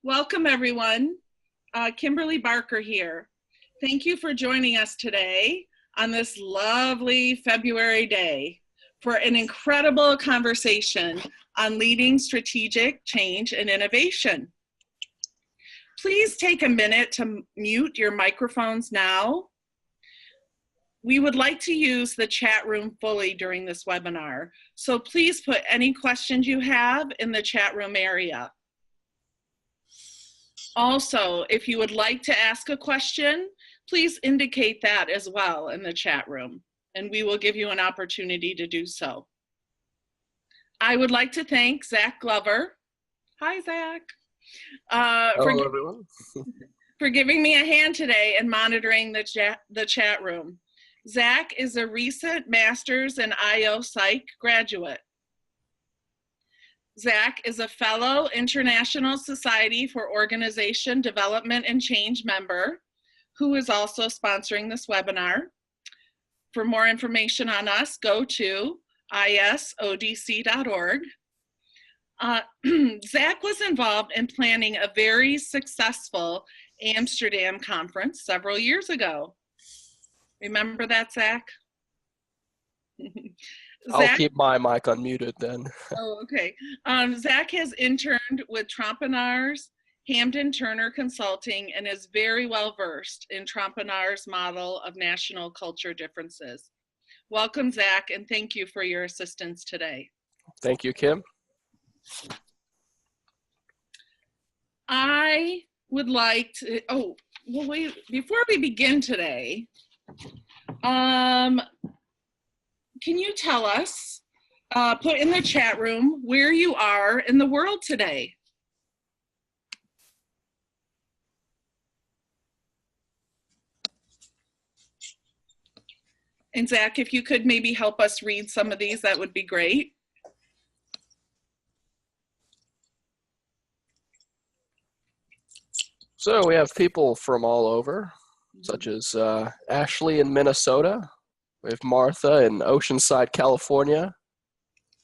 Welcome everyone. Kimberly Barker here. Thank you for joining us today on this lovely February day for an incredible conversation on leading strategic change and innovation. Please take a minute to mute your microphones now. We would like to use the chat room fully during this webinar, so please put any questions you have in the chat room area. Also, if you would like to ask a question, please indicate that as well in the chat room, and we will give you an opportunity to do so. I would like to thank Zach Glover. Hi, Zach. Hello, everyone. For giving me a hand today and monitoring the chat room. Zach is a recent Master's in IO Psych graduate. Zach is a fellow International Society for Organization Development and Change member who is also sponsoring this webinar. For more information on us, go to isodc.org. Zach was involved in planning a very successful Amsterdam conference several years ago. Remember that, Zach? I'll keep my mic unmuted then. Oh, okay. Zach has interned with Trompenaars, Hamden Turner Consulting, and is very well versed in Trompenaars' model of national culture differences. Welcome, Zach, and thank you for your assistance today. Thank you, Kim. I would like to, wait, before we begin today, can you tell us, put in the chat room where you are in the world today? And Zach, if you could maybe help us read some of these, that would be great. So we have people from all over, such as Ashley in Minnesota. We have Martha in Oceanside, California.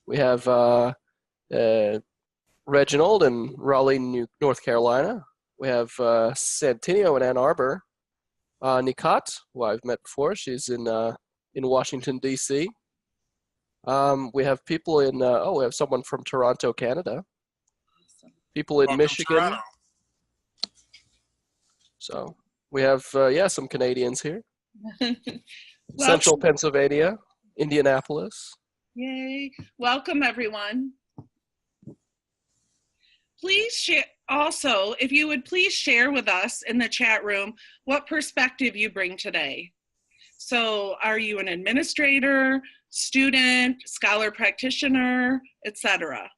We have Reginald in Raleigh, North Carolina. We have Santinio in Ann Arbor. Nikat, who I've met before, she's in Washington, D.C. We have people in, we have someone from Toronto, Canada. People in Michigan. Toronto. So we have, some Canadians here. Central Pennsylvania, Indianapolis. Yay. Welcome, everyone. Please share, also, if you would please share with us in the chat room what perspective you bring today. So are you an administrator, student, scholar practitioner, etc.?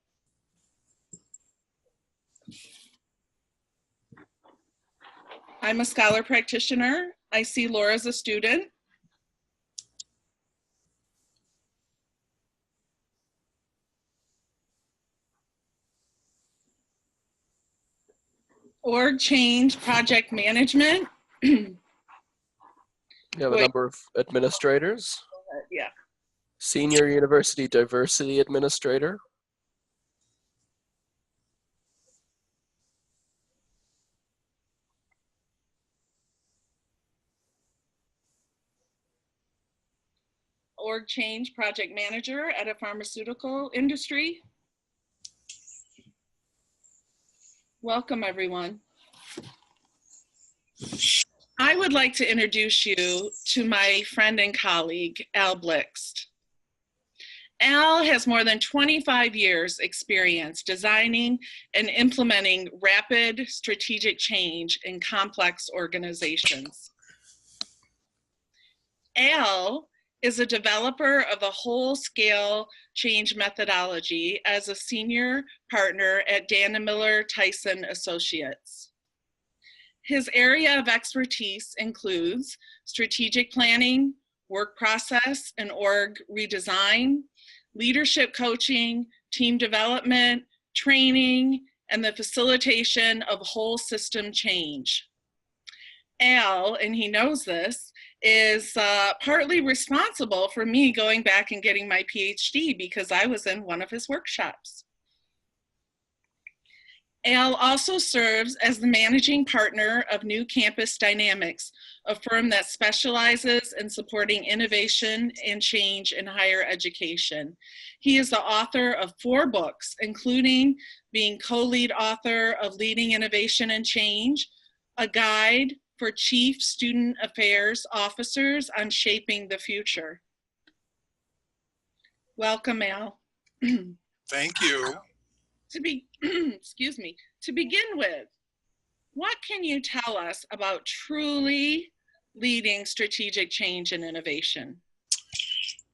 I'm a scholar practitioner. I see Laura's a student. Org change, project management. You have a number of administrators. Yeah. Senior University Diversity Administrator. Org change, project manager at a pharmaceutical industry. Welcome, everyone. I would like to introduce you to my friend and colleague, Al Blixt. Al has more than 25 years experience designing and implementing rapid strategic change in complex organizations. Al is a developer of the whole-scale change methodology as a senior partner at Dan & Miller Tyson Associates. His area of expertise includes strategic planning, work process and org redesign, leadership coaching, team development, training, and the facilitation of whole system change. Al, and he knows this, is partly responsible for me going back and getting my PhD because I was in one of his workshops. Al also serves as the managing partner of New Campus Dynamics, a firm that specializes in supporting innovation and change in higher education. He is the author of 4 books, including being co-lead author of Leading Innovation and Change, a guide for Chief Student Affairs Officers on Shaping the Future. Welcome, Al. Thank you. Excuse me, to begin with, what can you tell us about truly leading strategic change and innovation?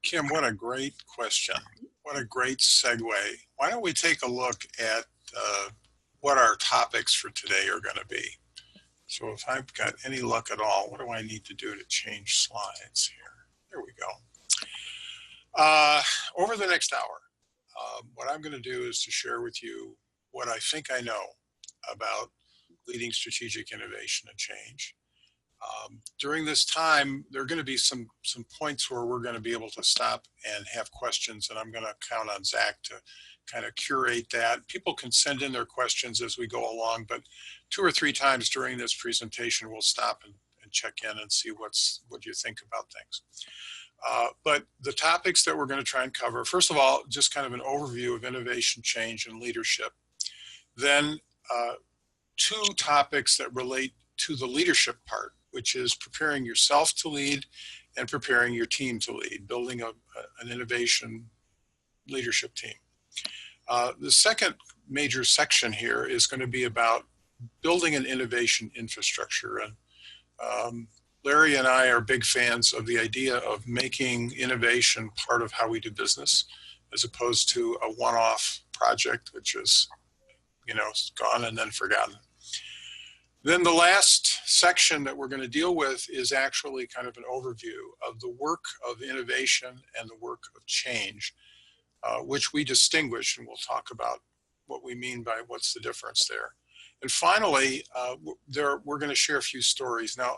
Kim, what a great question. What a great segue. Why don't we take a look at what our topics for today are going to be. So if I've got any luck at all, what do I need to do to change slides here? There we go. Over the next hour, what I'm going to do is to share with you what I think I know about leading strategic innovation and change. During this time, there are going to be some points where we're going to be able to stop and have questions, and I'm going to count on Zach to kind of curate that. People can send in their questions as we go along, but 2 or 3 times during this presentation, we'll stop and check in and see what you think about things. But the topics that we're going to try and cover, first of all, just kind of an overview of innovation, change, and leadership. Then 2 topics that relate to the leadership part, which is preparing yourself to lead and preparing your team to lead, building an innovation leadership team. The second major section here is going to be about building an innovation infrastructure. And Larry and I are big fans of the idea of making innovation part of how we do business, as opposed to a one-off project, which is, gone and then forgotten. Then the last section that we're going to deal with is actually kind of an overview of the work of innovation and the work of change, which we distinguish, and we'll talk about what we mean by what's the difference there. And finally, we're going to share a few stories. Now,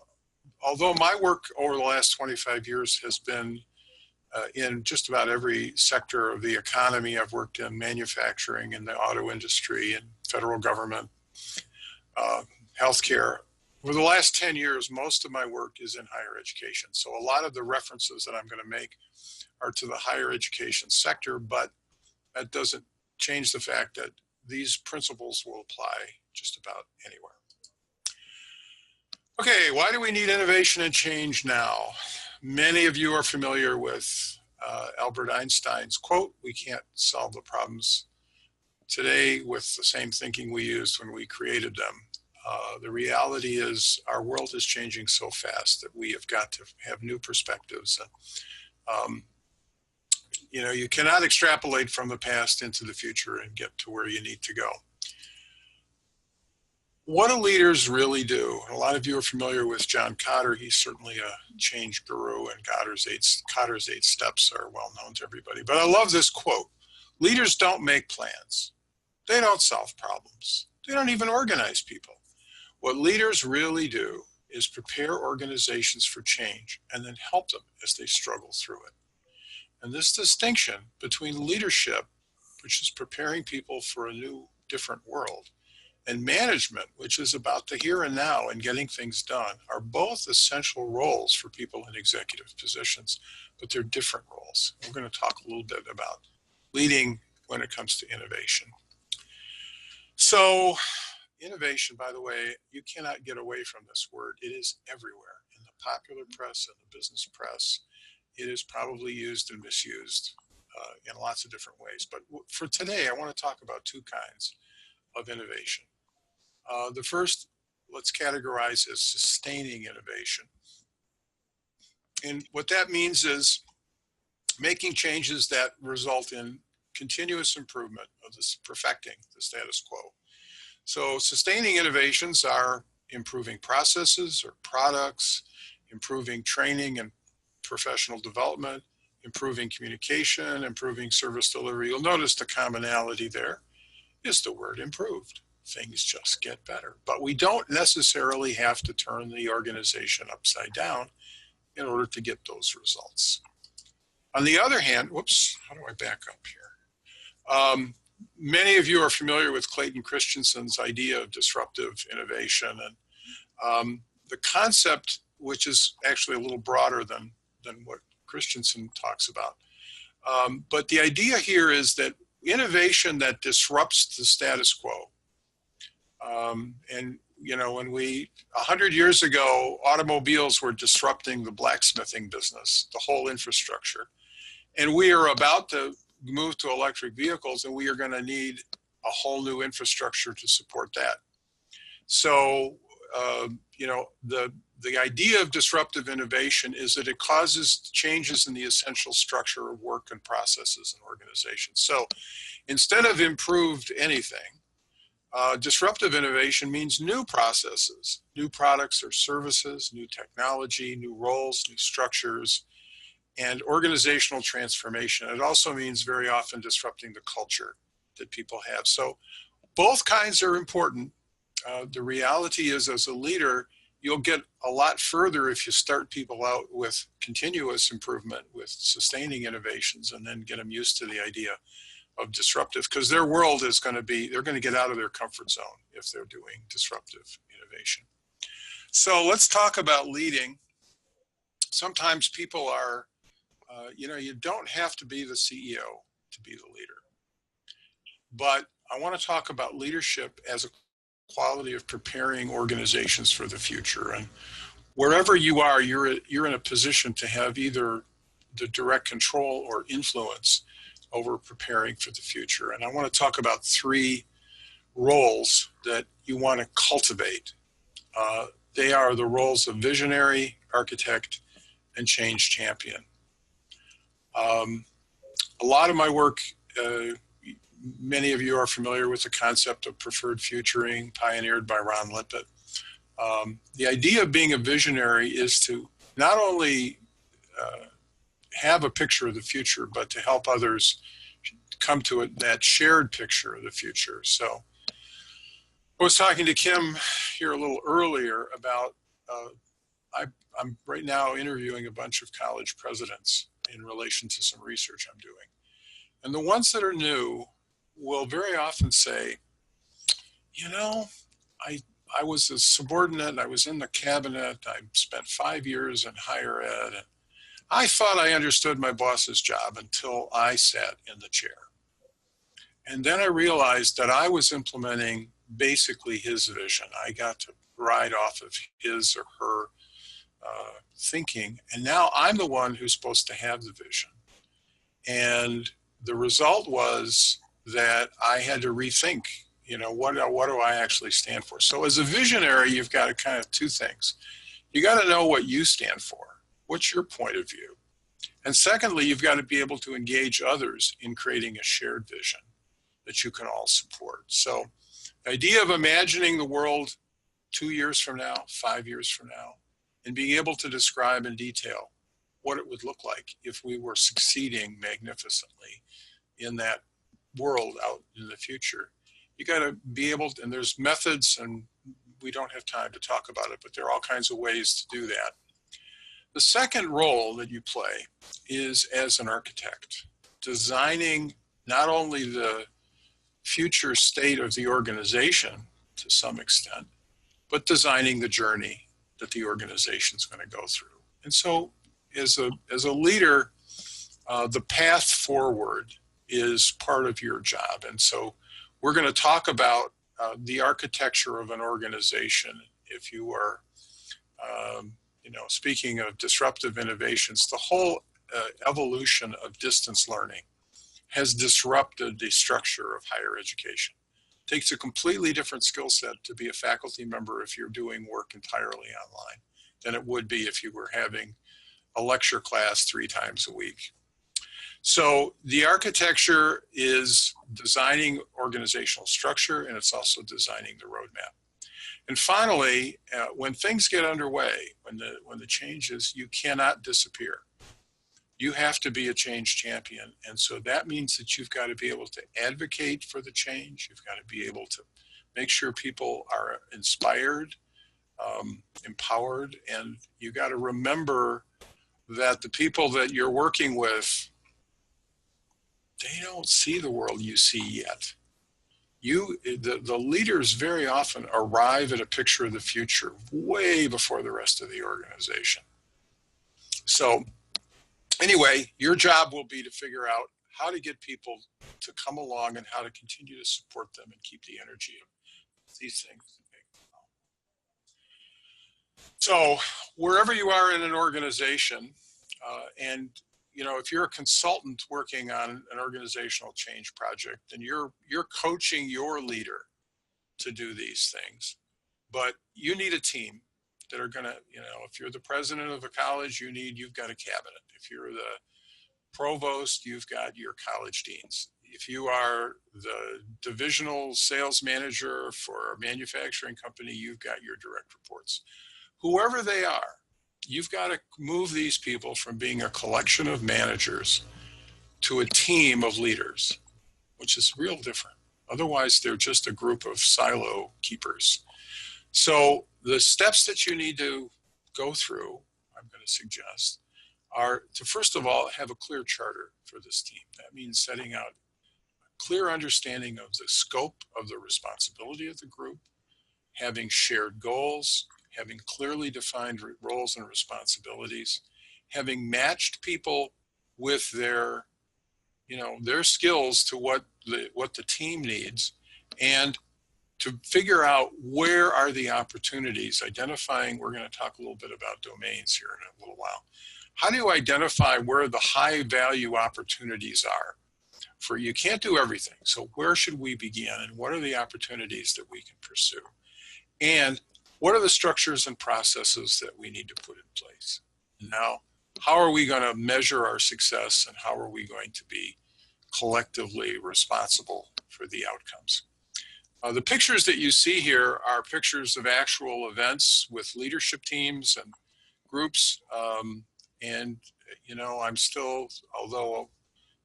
although my work over the last 25 years has been in just about every sector of the economy, I've worked in manufacturing, in the auto industry, and federal government, healthcare. Over the last 10 years, most of my work is in higher education. So a lot of the references that I'm going to make are to the higher education sector, but that doesn't change the fact that these principles will apply just about anywhere. Okay, why do we need innovation and change now? Many of you are familiar with Albert Einstein's quote, "We can't solve the problems today with the same thinking we used when we created them." The reality is our world is changing so fast that we have got to have new perspectives. And, you cannot extrapolate from the past into the future and get to where you need to go. What do leaders really do? A lot of you are familiar with John Kotter. He's certainly a change guru, and Kotter's eight steps are well known to everybody. But I love this quote. Leaders don't make plans. They don't solve problems. They don't even organize people. What leaders really do is prepare organizations for change and then help them as they struggle through it. And this distinction between leadership, which is preparing people for a new, different world, and management, which is about the here and now and getting things done, are both essential roles for people in executive positions, but they're different roles. We're going to talk a little bit about leading when it comes to innovation. So innovation, by the way, you cannot get away from this word. It is everywhere in the popular press and the business press. It is probably used and misused in lots of different ways. But for today, I want to talk about 2 kinds of innovation. The first, let's categorize as sustaining innovation. And what that means is making changes that result in continuous improvement of this, perfecting the status quo. So sustaining innovations are improving processes or products, improving training and professional development, improving communication, improving service delivery. You'll notice the commonality there is the word improved. Things just get better. But we don't necessarily have to turn the organization upside down in order to get those results. On the other hand, whoops, how do I back up here? Many of you are familiar with Clayton Christensen's idea of disruptive innovation, and the concept, which is actually a little broader than what Christensen talks about. But the idea here is that innovation that disrupts the status quo. And you know, when 100 years ago, automobiles were disrupting the blacksmithing business, the whole infrastructure. And we are about to move to electric vehicles, and we are going to need a whole new infrastructure to support that. So, you know, the idea of disruptive innovation is that it causes changes in the essential structure of work and processes in organizations. So instead of improved anything, disruptive innovation means new processes, new products or services, new technology, new roles, new structures, and organizational transformation. It also means very often disrupting the culture that people have. So both kinds are important. The reality is, as a leader, you'll get a lot further if you start people out with continuous improvement, with sustaining innovations, and then get them used to the idea of disruptive, because their world is going to be, they're going to get out of their comfort zone if they're doing disruptive innovation. So let's talk about leading. Sometimes people are, you know, you don't have to be the CEO to be the leader. But I want to talk about leadership as a quality of preparing organizations for the future. And wherever you are, you're in a position to have either the direct control or influence over preparing for the future. And I want to talk about 3 roles that you want to cultivate. They are the roles of visionary, architect, and change champion. A lot of my work, many of you are familiar with the concept of preferred futuring, pioneered by Ron Lippett. The idea of being a visionary is to not only have a picture of the future, but to help others come to it, that shared picture of the future. So I was talking to Kim here a little earlier about, I'm right now interviewing a bunch of college presidents in relation to some research I'm doing. And the ones that are new will very often say, you know, I was a subordinate, I was in the cabinet, I spent 5 years in higher ed, and I thought I understood my boss's job until I sat in the chair. And then I realized that I was implementing basically his vision. I got to ride off of his or her thinking, and now I'm the one who's supposed to have the vision. And the result was that I had to rethink, you know, what do I actually stand for? So as a visionary, you've got to kind of 2 things. You got to know what you stand for. What's your point of view? And secondly, you've got to be able to engage others in creating a shared vision that you can all support. So the idea of imagining the world 2 years from now, 5 years from now, and being able to describe in detail what it would look like if we were succeeding magnificently in that world out in the future. You got to be able to, and there's methods, and we don't have time to talk about it, but there are all kinds of ways to do that. The second role that you play is as an architect, designing not only the future state of the organization to some extent, but designing the journey that the organization is going to go through. And so as a leader, the path forward is part of your job. And so we're going to talk about the architecture of an organization. If you are, you know, speaking of disruptive innovations, the whole evolution of distance learning has disrupted the structure of higher education. It takes a completely different skill set to be a faculty member if you're doing work entirely online than it would be if you were having a lecture class 3 times a week. So the architecture is designing organizational structure, and it's also designing the roadmap. And finally, when things get underway, when the changes, you cannot disappear. You have to be a change champion. And so that means that you've got to be able to advocate for the change. You've got to be able to make sure people are inspired, empowered, and you got to remember that the people that you're working with they don't see the world you see yet. The leaders very often arrive at a picture of the future way before the rest of the organization. So anyway, your job will be to figure out how to get people to come along and how to continue to support them and keep the energy of these things. So wherever you are in an organization, and if you're a consultant working on an organizational change project, then you're coaching your leader to do these things. But you need a team that are gonna, if you're the president of a college, you've got a cabinet. If you're the provost, you've got your college deans. If you are the divisional sales manager for a manufacturing company, you've got your direct reports. Whoever they are, you've got to move these people from being a collection of managers to a team of leaders, which is real different. Otherwise, they're just a group of silo keepers. So the steps that you need to go through, I'm going to suggest, are to first of all have a clear charter for this team. That means setting out a clear understanding of the scope of the responsibility of the group, having shared goals, having clearly defined roles and responsibilities, having matched people with their skills to what the team needs, and to figure out where are the opportunities, identifying, we're going to talk a little bit about domains here in a little while. How do you identify where the high value opportunities are? You can't do everything. So where should we begin and what are the opportunities that we can pursue? And what are the structures and processes that we need to put in place? Now, how are we going to measure our success and how are we going to be collectively responsible for the outcomes? The pictures that you see here are pictures of actual events with leadership teams and groups. I'm still, although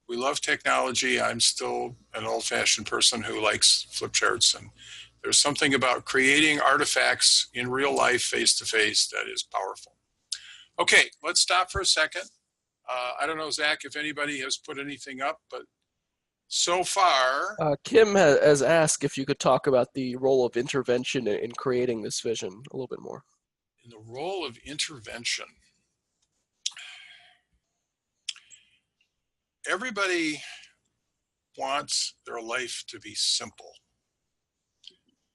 we love technology, I'm still an old-fashioned person who likes flip charts, and there's something about creating artifacts in real life, face-to-face, that is powerful. Okay, let's stop for a second. I don't know, Zach, if anybody has put anything up, but so far... Kim has asked if you could talk about the role of intervention in creating this vision a little bit more. In the role of intervention, everybody wants their life to be simple.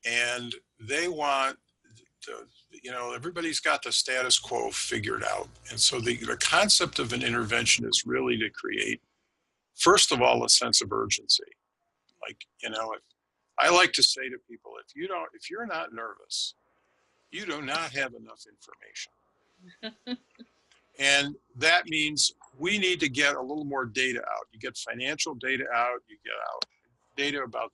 And they want everybody's got the status quo figured out. And so the concept of an intervention is really to create, first of all, a sense of urgency. Like, I like to say to people, if you're not nervous, you do not have enough information. And that means we need to get a little more data out. You get financial data out, you get out data about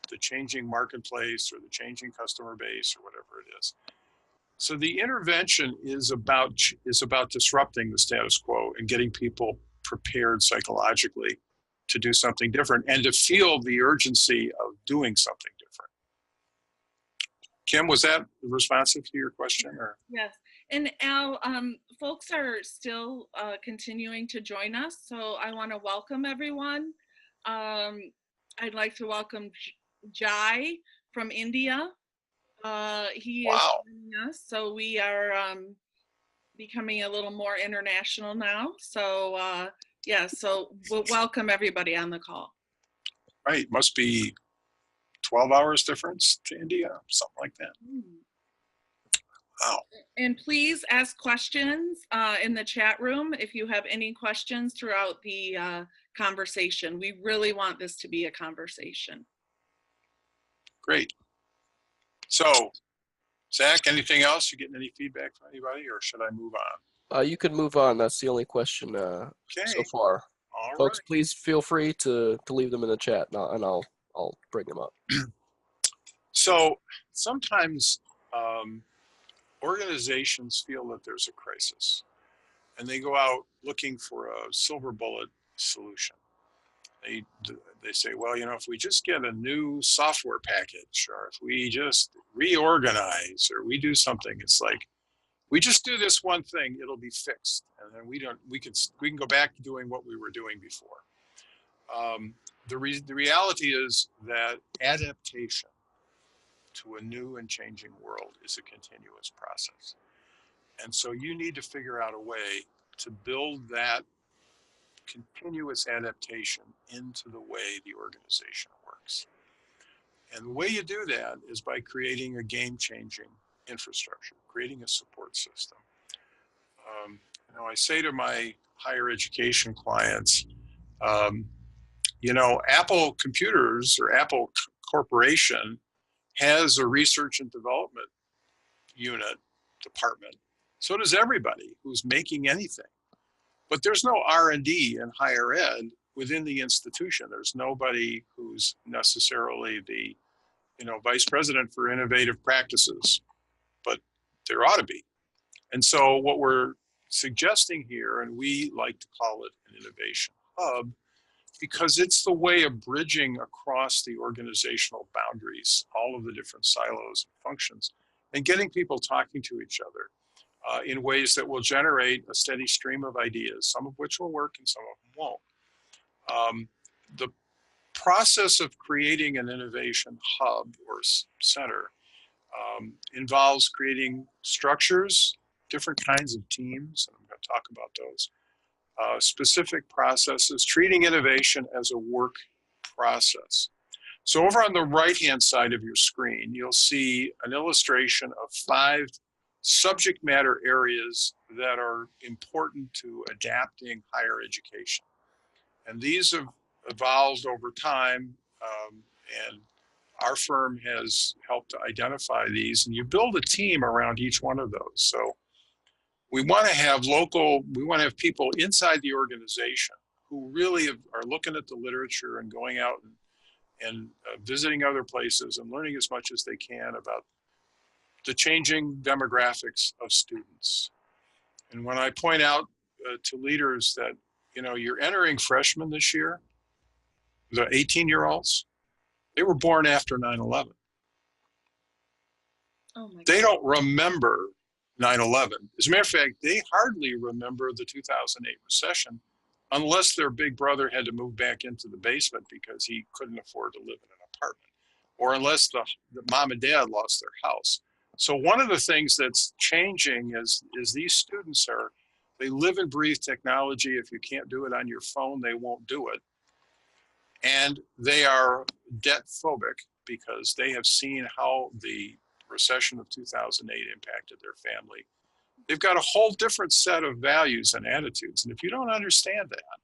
the changing marketplace or the changing customer base or whatever it is. So the intervention is about disrupting the status quo and getting people prepared psychologically to do something different and to feel the urgency of doing something different. Kim, was that responsive to your question? Or? Yes. And Al, folks are still continuing to join us, so I want to welcome everyone. I'd like to welcome Jai from India. He is joining us, so we are becoming a little more international now. So so we'll welcome everybody on the call. Right, must be 12 hours difference to India, something like that. Wow. And please ask questions in the chat room if you have any questions throughout the conversation. We really want this to be a conversation. Great. So, Zach, anything else? You getting any feedback from anybody, or should I move on? You can move on. That's the only question so far. All Folks, right. please feel free to leave them in the chat, and I'll bring them up. So sometimes organizations feel that there's a crisis, and they go out looking for a silver bullet solution. They say, well, if we just get a new software package, or if we just reorganize, or we do something, it's like, we just do this one thing, it'll be fixed, and then we can go back to doing what we were doing before. The reality is that adaptation to a new and changing world is a continuous process. And so you need to figure out a way to build that continuous adaptation into the way the organization works. And the way you do that is by creating a game-changing infrastructure, creating a support system. I say to my higher education clients, Apple Computers or Apple Corporation has a research and development unit department. So does everybody who's making anything. But there's no R&D in higher ed within the institution. There's nobody who's necessarily the vice president for innovative practices, but there ought to be. And so what we're suggesting here, and we like to call it an innovation hub, because it's the way of bridging across the organizational boundaries, all of the different silos and functions, and getting people talking to each other in ways that will generate a steady stream of ideas, some of which will work and some of them won't. The process of creating an innovation hub or center involves creating structures, different kinds of teams, and I'm going to talk about those, specific processes, treating innovation as a work process. So over on the right-hand side of your screen, you'll see an illustration of 5 subject matter areas that are important to adapting higher education. And these have evolved over time, and our firm has helped to identify these, and you build a team around each one of those. So we want to have people inside the organization who really are looking at the literature and going out and visiting other places and learning as much as they can about the changing demographics of students. And when I point out to leaders that, you're entering freshmen this year, the 18-year-olds, they were born after 9/11. Oh my They God. don't remember 9/11. As a matter of fact, they hardly remember the 2008 recession unless their big brother had to move back into the basement because he couldn't afford to live in an apartment, or unless the mom and dad lost their house. So one of the things that's changing is these students they live and breathe technology. If you can't do it on your phone, they won't do it. And they are debt phobic because they have seen how the recession of 2008 impacted their family. They've got a whole different set of values and attitudes. And if you don't understand that,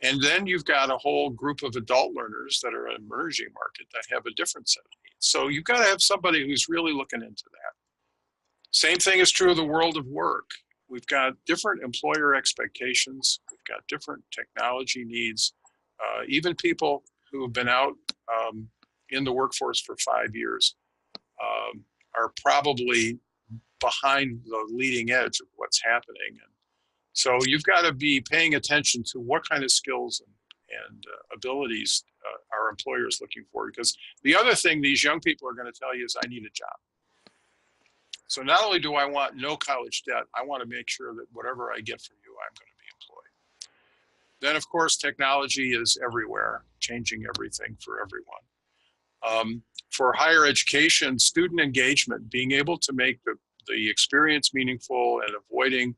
and then you've got a whole group of adult learners that are in an emerging market that have a different set of needs. So you've got to have somebody who's really looking into that. Same thing is true of the world of work. We've got different employer expectations. We've got different technology needs. Even people who have been out in the workforce for 5 years are probably behind the leading edge of what's happening. And so you've got to be paying attention to what kind of skills and abilities our employers looking for. Because the other thing these young people are going to tell you is, I need a job. So not only do I want no college debt, I want to make sure that whatever I get from you, I'm going to be employed. Then, of course, technology is everywhere, changing everything for everyone. For higher education, student engagement, being able to make the experience meaningful and avoiding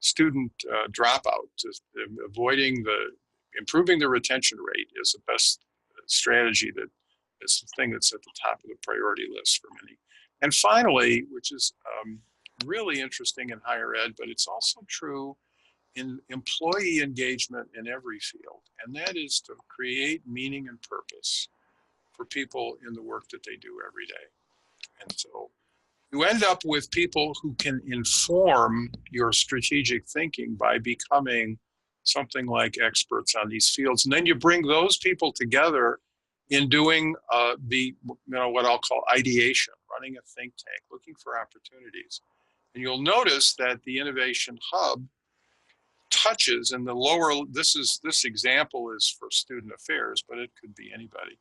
student dropout, improving the retention rate is the best strategy that is the thing that's at the top of the priority list for many. And finally, which is really interesting in higher ed, but it's also true in employee engagement in every field, and that is to create meaning and purpose for people in the work that they do every day. And so you end up with people who can inform your strategic thinking by becoming something like experts on these fields. And then you bring those people together in doing what I'll call ideation, running a think tank, looking for opportunities. And you'll notice that the Innovation Hub touches in the lower, this example is for student affairs, but it could be anybody.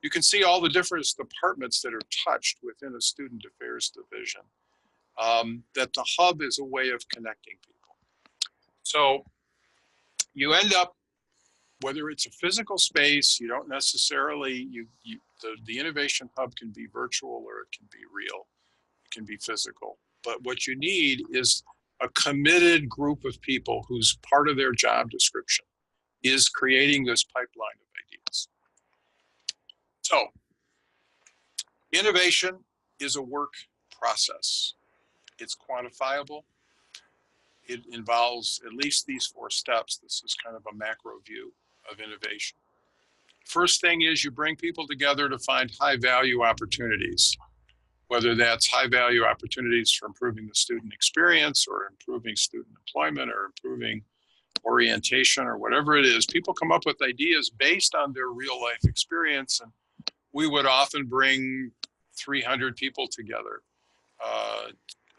You can see all the different departments that are touched within a student affairs division, that the hub is a way of connecting people. So you end up whether it's a physical space, you don't necessarily, the innovation hub can be virtual or it can be real, it can be physical. But what you need is a committed group of people whose part of their job description is creating this pipeline of ideas. So, innovation is a work process. It's quantifiable. It involves at least these 4 steps. This is kind of a macro view of innovation. First thing is you bring people together to find high value opportunities, whether that's high value opportunities for improving the student experience or improving student employment or improving orientation or whatever it is. People come up with ideas based on their real life experience, and we would often bring 300 people together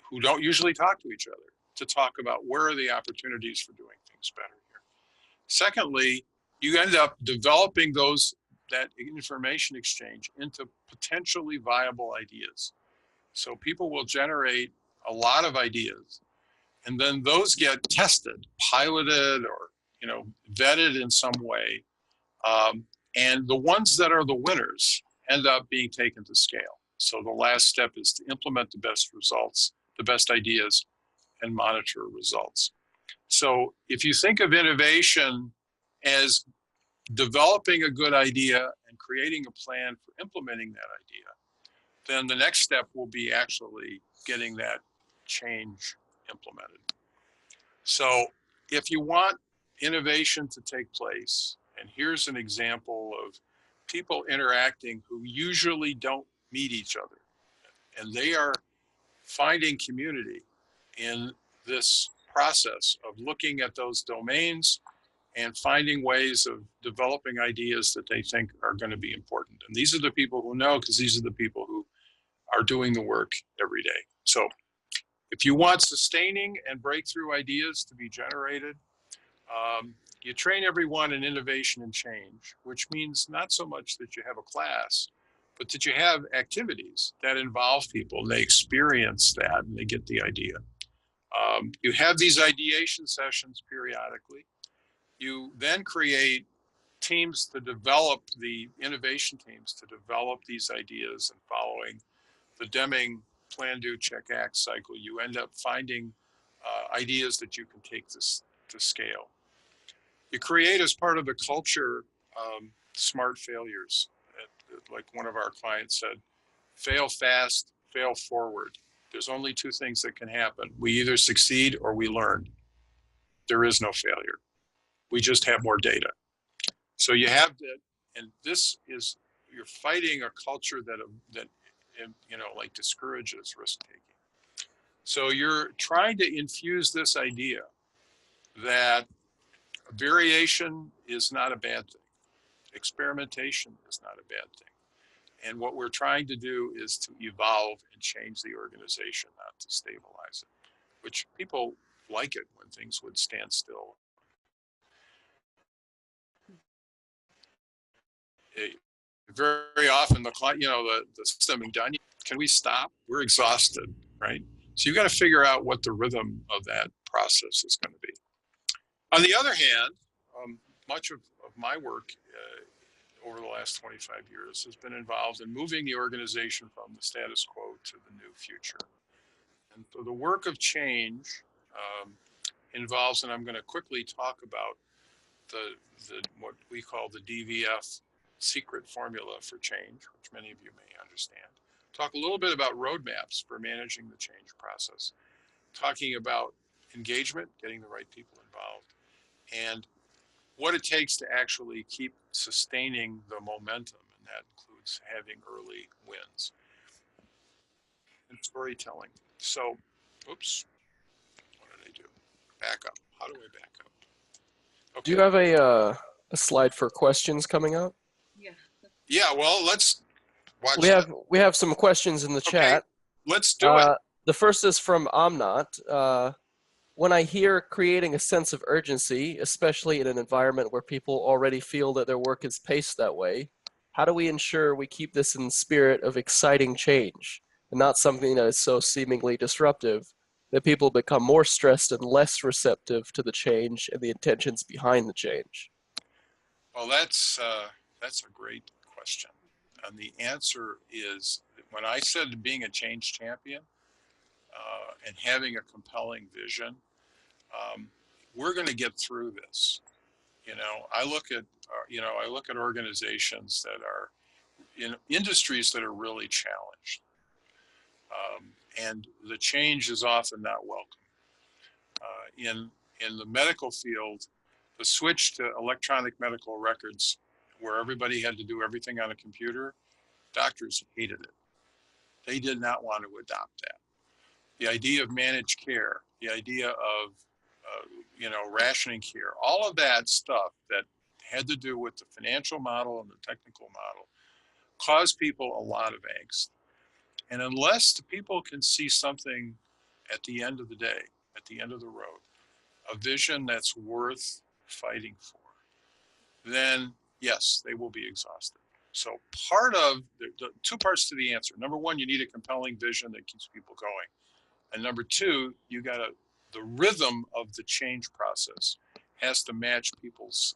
who don't usually talk to each other to talk about where are the opportunities for doing things better here. Secondly, you end up developing that information exchange into potentially viable ideas. So people will generate a lot of ideas, and then those get tested, piloted, or vetted in some way. And the ones that are the winners end up being taken to scale. So the last step is to implement the best results, the best ideas, and monitor results. So if you think of innovation as developing a good idea and creating a plan for implementing that idea, then the next step will be actually getting that change implemented. So if you want innovation to take place, and here's an example of people interacting who usually don't meet each other, and they are finding community in this process of looking at those domains and finding ways of developing ideas that they think are going to be important. And these are the people who know, because these are the people who are doing the work every day. So if you want sustaining and breakthrough ideas to be generated, you train everyone in innovation and change, which means not so much that you have a class, but that you have activities that involve people, and they experience that and they get the idea. You have these ideation sessions periodically. You then create teams to develop the innovation teams to develop these ideas, and following the Deming plan, do, check, act cycle, you end up finding ideas that you can take this to scale. You create, as part of the culture, smart failures. Like one of our clients said, fail fast, fail forward. There's only 2 things that can happen. We either succeed or we learn. There is no failure. We just have more data. So you have that, and this is, you're fighting a culture that like discourages risk taking. So you're trying to infuse this idea that variation is not a bad thing. Experimentation is not a bad thing. And what we're trying to do is to evolve and change the organization, not to stabilize it, which people like it when things would stand still. Very often the client, the system done, can we stop? We're exhausted, right? So you've got to figure out what the rhythm of that process is going to be. On the other hand, much of my work over the last 25 years has been involved in moving the organization from the status quo to the new future. And so the work of change involves, and I'm going to quickly talk about the what we call the DVF secret formula for change, which many of you may understand. Talk a little bit about roadmaps for managing the change process. Talking about engagement, getting the right people involved, and what it takes to actually keep sustaining the momentum, and that includes having early wins. And storytelling. So, oops, what did I do? Back up. How do I back up? Okay. Do you have a slide for questions coming up? Yeah. Yeah, well, let's watch We have some questions in the chat. Let's do it. The first is from Amnat. When I hear creating a sense of urgency, especially in an environment where people already feel that their work is paced that way, how do we ensure we keep this in the spirit of exciting change and not something that is so seemingly disruptive that people become more stressed and less receptive to the change and the intentions behind the change? Well, that's a great question. And the answer is, when I said being a change champion and having a compelling vision, um, we're going to get through this. I look at, I look at organizations that are in industries that are really challenged, and the change is often not welcome. In the medical field, the switch to electronic medical records, where everybody had to do everything on a computer, doctors hated it. They did not want to adopt that. The idea of managed care, the idea of rationing care, all of that stuff that had to do with the financial model and the technical model caused people a lot of angst. And unless the people can see something at the end of the day, at the end of the road, a vision that's worth fighting for, then yes, they will be exhausted. So part of the two parts to the answer. Number one, you need a compelling vision that keeps people going. And number two, the rhythm of the change process has to match people's,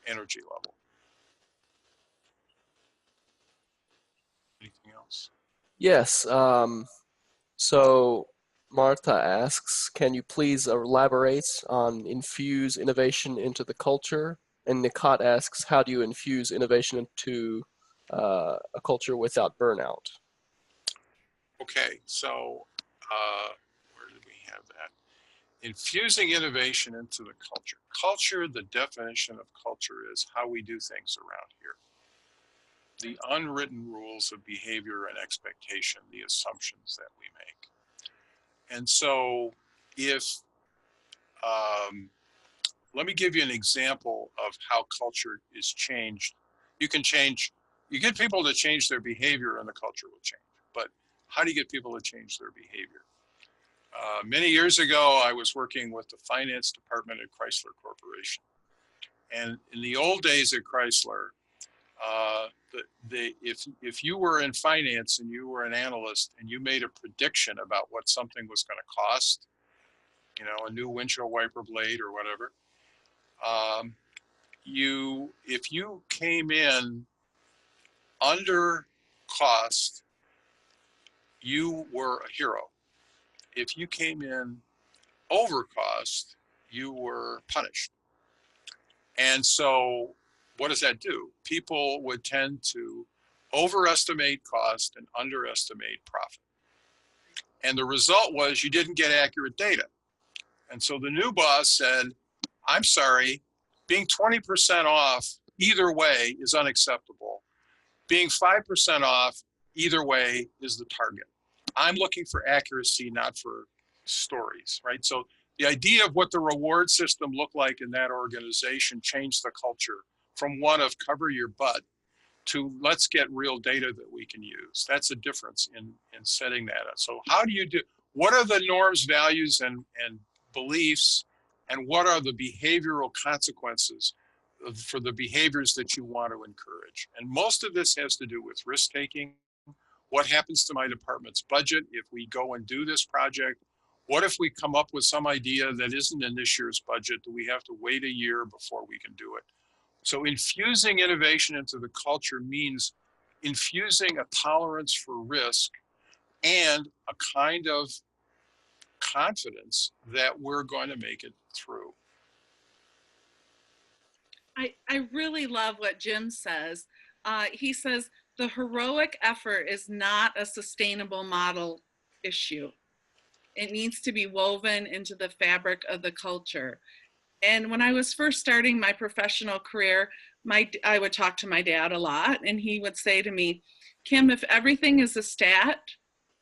energy level. Anything else? Yes. So Martha asks, can you please elaborate on infuse innovation into the culture? And Nikat asks, how do you infuse innovation into a culture without burnout? Okay, so where did we have that? Infusing innovation into the culture. Culture, the definition of culture is how we do things around here. The unwritten rules of behavior and expectation, the assumptions that we make. And so if, let me give you an example of how culture is changed. You get people to change their behavior and the culture will change. But how do you get people to change their behavior? Many years ago, I was working with the finance department at Chrysler Corporation. And in the old days at Chrysler, if you were in finance and you were an analyst and you made a prediction about what something was going to cost, a new windshield wiper blade or whatever, if you came in under cost, you were a hero. If you came in over cost, you were punished. And so what does that do? People would tend to overestimate cost and underestimate profit. And the result was you didn't get accurate data. And so the new boss said, I'm sorry, being 20% off either way is unacceptable. Being 5% off either way is the target. I'm looking for accuracy, not for stories, right? So the idea of what the reward system looked like in that organization changed the culture from one of cover your butt to let's get real data that we can use. That's a difference in setting that up. So how do you do, what are the norms, values, and beliefs, and what are the behavioral consequences for the behaviors that you want to encourage? And most of this has to do with risk taking. What happens to my department's budget if we go and do this project? What if we come up with some idea that isn't in this year's budget? Do we have to wait a year before we can do it? So infusing innovation into the culture means infusing a tolerance for risk and a kind of confidence that we're going to make it through. I really love what Jim says. He says the heroic effort is not a sustainable model issue. It needs to be woven into the fabric of the culture. And when I was first starting my professional career, I would talk to my dad a lot, and he would say to me, Kim, if everything is a stat,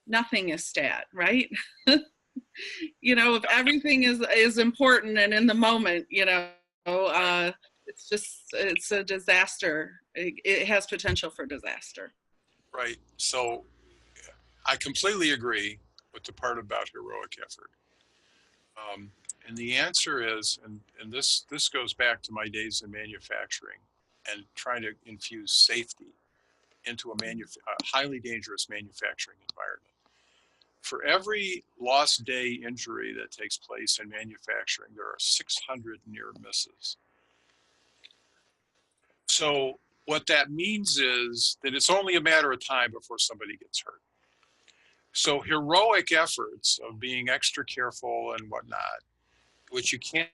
nothing is stat, right? If everything is important and in the moment, it's a disaster. It has potential for disaster. Right. So I completely agree with the part about heroic effort. And the answer is, and this goes back to my days in manufacturing and trying to infuse safety into a highly dangerous manufacturing environment. For every lost day injury that takes place in manufacturing, there are 600 near misses. So what that means is that it's only a matter of time before somebody gets hurt. So heroic efforts of being extra careful and whatnot, which you can't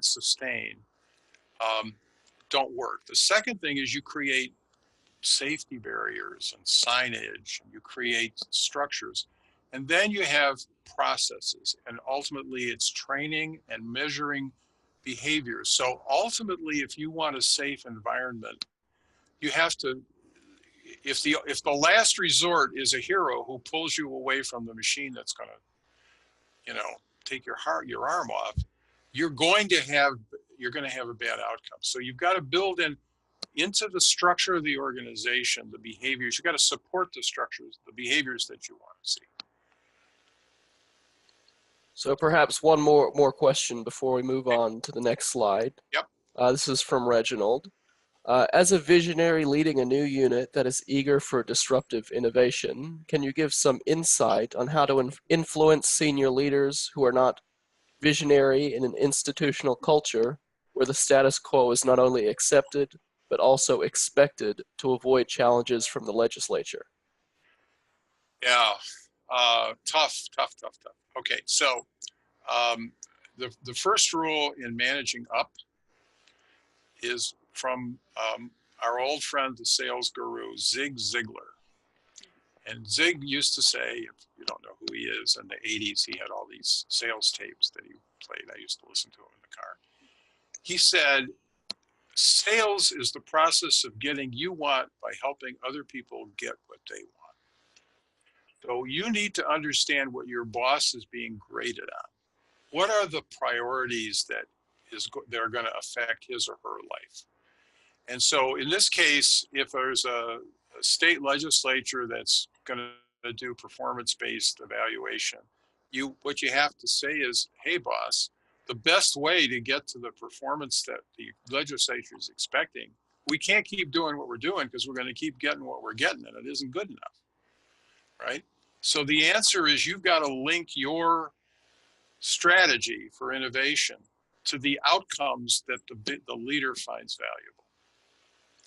sustain, don't work. The second thing is you create safety barriers and signage, and you create structures, and then you have processes, and ultimately it's training and measuring behaviors. So ultimately, if you want a safe environment, you have to, if the last resort is a hero who pulls you away from the machine that's going to, take your arm off, you're going to have a bad outcome. So you've got to build into the structure of the organization the behaviors. You've got to support the structures, the behaviors that you want to see. So perhaps one more question before we move on to the next slide. Yep. This is from Reginald. As a visionary leading a new unit that is eager for disruptive innovation, can you give some insight on how to influence senior leaders who are not visionary in an institutional culture where the status quo is not only accepted, but also expected to avoid challenges from the legislature? Yeah, tough. Okay, so the first rule in managing up is from our old friend, the sales guru, Zig Ziglar. And Zig used to say, if you don't know who he is, in the 80s, he had all these sales tapes that he played. I used to listen to him in the car. He said, sales is the process of getting you want by helping other people get what they want. So you need to understand what your boss is being graded on. What are the priorities that are going to affect his or her life? And so in this case, if there's a state legislature that's going to do performance-based evaluation, what you have to say is, hey, boss, the best way to get to the performance that the legislature is expecting, we can't keep doing what we're doing because we're going to keep getting what we're getting, and it isn't good enough, right? So the answer is you've got to link your strategy for innovation to the outcomes that the leader finds valuable.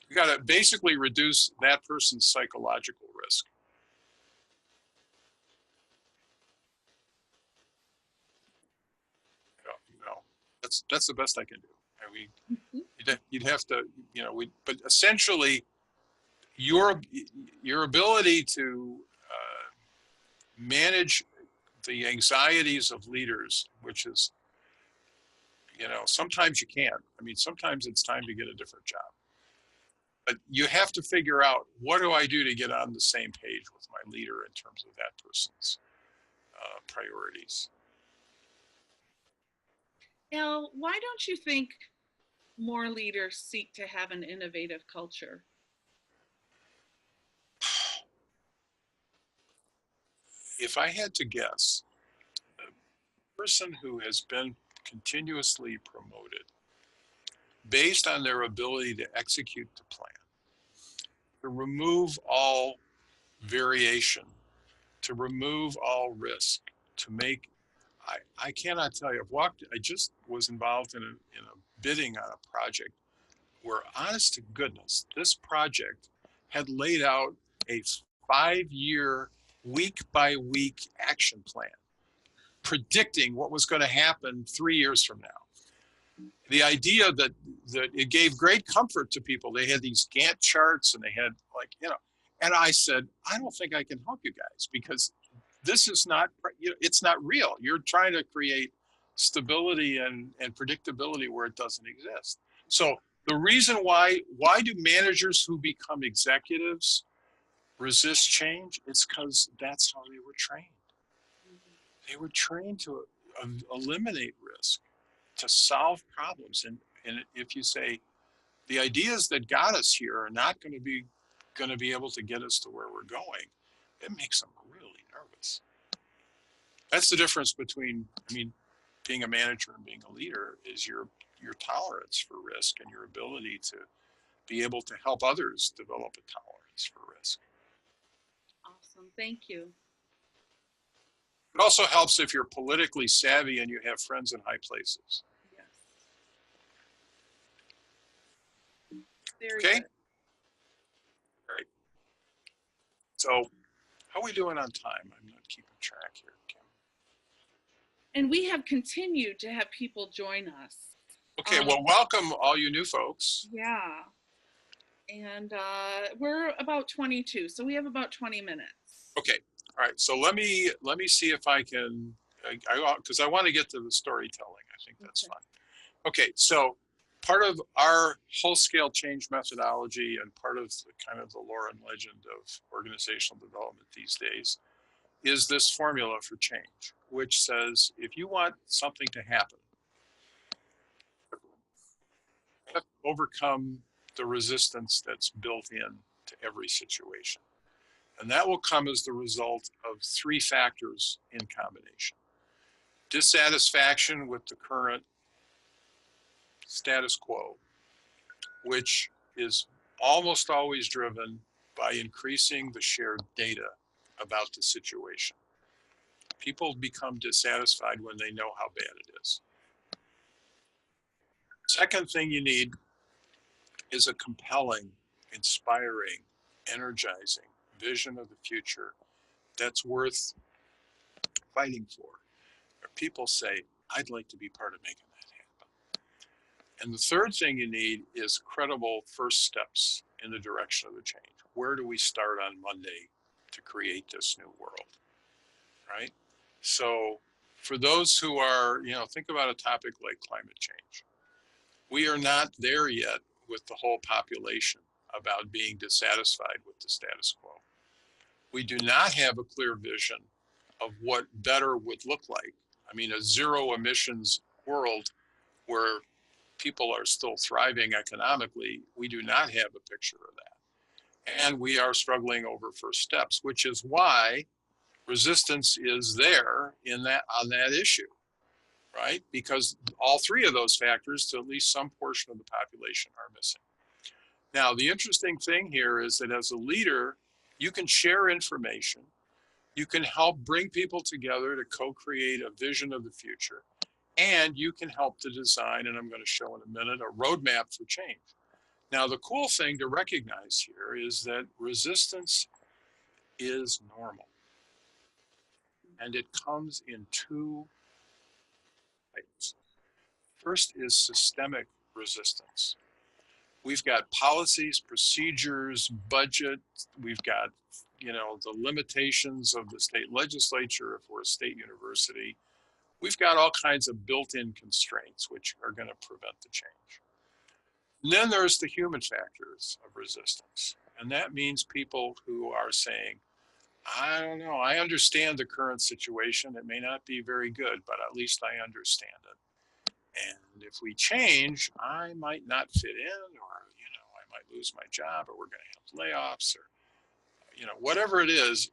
You got to basically reduce that person's psychological risk. That's the best I can do. I mean, you'd have to, but essentially, your ability to manage the anxieties of leaders, which is, sometimes you can't. I mean, sometimes it's time to get a different job. But you have to figure out, what do I do to get on the same page with my leader in terms of that person's priorities? Al, why don't you think more leaders seek to have an innovative culture? If I had to guess, a person who has been continuously promoted based on their ability to execute the plan, to remove all variation, to remove all risk, to make, I cannot tell you, I just was involved in a bidding on a project where, honest to goodness, this project had laid out a 5-year, week-by-week action plan, predicting what was going to happen 3 years from now. The idea that it gave great comfort to people. They had these Gantt charts, and they had and I said, I don't think I can help you guys, because this is not, it's not real. You're trying to create stability and predictability where it doesn't exist. So the reason why do managers who become executives resist change? It's because that's how they were trained. They were trained to eliminate risk, to solve problems. And if you say, the ideas that got us here are not going to be able to get us to where we're going, it makes them really nervous. That's the difference between, being a manager and being a leader, is your tolerance for risk and your ability to be able to help others develop a tolerance for risk. Awesome, thank you. It also helps if you're politically savvy and you have friends in high places. Yes. Very Okay. good. All right. So how are we doing on time? I'm not keeping track here, Kim. And we have continued to have people join us. Okay, well, welcome all you new folks. Yeah. And we're about 22, so we have about 20 minutes. Okay, all right. So let me see if I can, because I want to get to the storytelling. I think that's fun. Okay, so part of our whole scale change methodology and part of the kind of the lore and legend of organizational development these days is this formula for change, which says if you want something to happen, you have to overcome the resistance that's built in to every situation. And that will come as the result of three factors in combination. Dissatisfaction with the current status quo, which is almost always driven by increasing the shared data about the situation. People become dissatisfied when they know how bad it is. Second thing you need is a compelling, inspiring, energizing vision of the future that's worth fighting for. Where people say, I'd like to be part of making that happen. And the third thing you need is credible first steps in the direction of the change. Where do we start on Monday to create this new world, right? So for those who are, think about a topic like climate change. We are not there yet with the whole population about being dissatisfied with the status quo. We do not have a clear vision of what better would look like. I mean, a zero emissions world where people are still thriving economically, we do not have a picture of that. And we are struggling over first steps, which is why resistance is there on that issue, right? Because all three of those factors to at least some portion of the population are missing. Now, the interesting thing here is that as a leader, you can share information, you can help bring people together to co-create a vision of the future, and you can help to design, and I'm going to show in a minute, a roadmap for change. Now, the cool thing to recognize here is that resistance is normal. And it comes in two types. First is systemic resistance. We've got policies, procedures, budget. We've got, the limitations of the state legislature if we're a state university. We've got all kinds of built-in constraints which are going to prevent the change. And then there's the human factors of resistance. And that means people who are saying, I don't know, I understand the current situation. It may not be very good, but at least I understand it. And if we change, I might not fit in, or, I might lose my job, or we're going to have layoffs, or, whatever it is,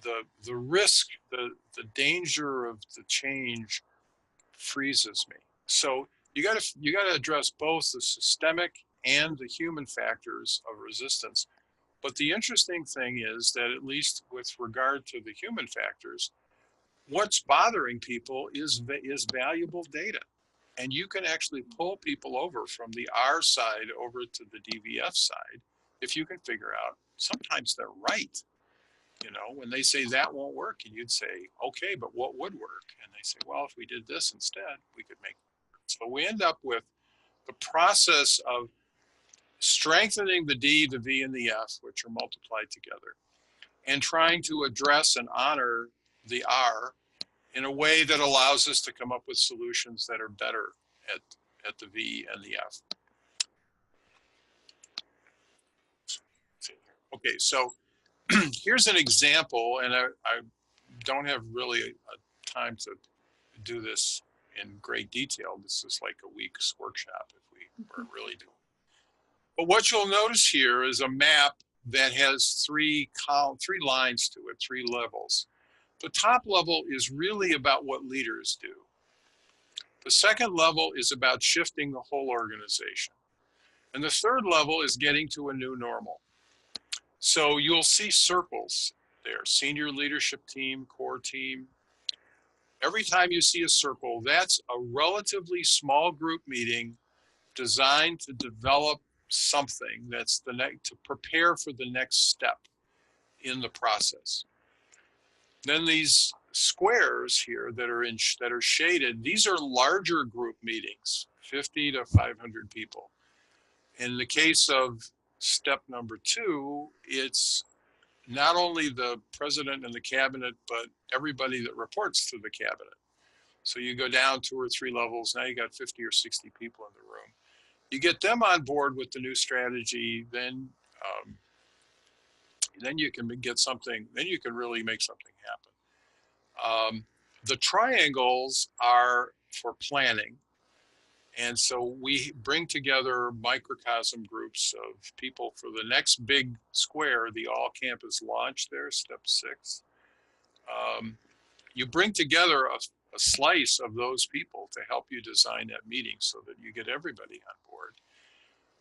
the risk, the danger of the change freezes me. So you got to address both the systemic and the human factors of resistance. But the interesting thing is that at least with regard to the human factors, what's bothering people is valuable data. And you can actually pull people over from the R side over to the DVF side if you can figure out, sometimes they're right. When they say that won't work, and you'd say, okay, but what would work? And they say, well, if we did this instead, we could make it work. So we end up with the process of strengthening the D, the V, and the F, which are multiplied together, and trying to address and honor the R in a way that allows us to come up with solutions that are better at the V and the F. Okay, so here's an example, and I don't have really a time to do this in great detail. This is like a week's workshop if we were really doing. But what you'll notice here is a map that has three lines to it, three levels. The top level is really about what leaders do. The second level is about shifting the whole organization. And the third level is getting to a new normal. So you'll see circles there, senior leadership team, core team. Every time you see a circle, that's a relatively small group meeting designed to develop something that's the next, to prepare for the next step in the process. Then these squares here that are shaded, these are larger group meetings, 50 to 500 people. In the case of step number 2, it's not only the president and the cabinet, but everybody that reports to the cabinet. So you go down 2 or 3 levels, now you got 50 or 60 people in the room. You get them on board with the new strategy, then you can get something, then you can really make something happen. The triangles are for planning. And so we bring together microcosm groups of people for the next big square, the all campus launch there, step 6. You bring together a slice of those people to help you design that meeting so that you get everybody on board.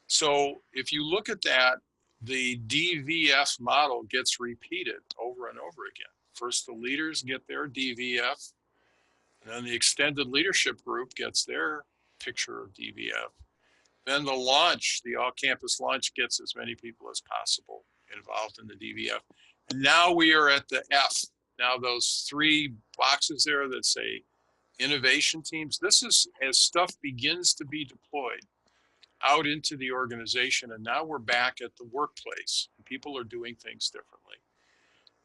So if you look at that, the DVF model gets repeated over and over again. First, the leaders get their DVF, and then the extended leadership group gets their picture of DVF. Then the launch, the all-campus launch, gets as many people as possible involved in the DVF. And now we are at the F. Now those 3 boxes there that say innovation teams, this is as stuff begins to be deployed out into the organization, and now we're back at the workplace. People are doing things differently.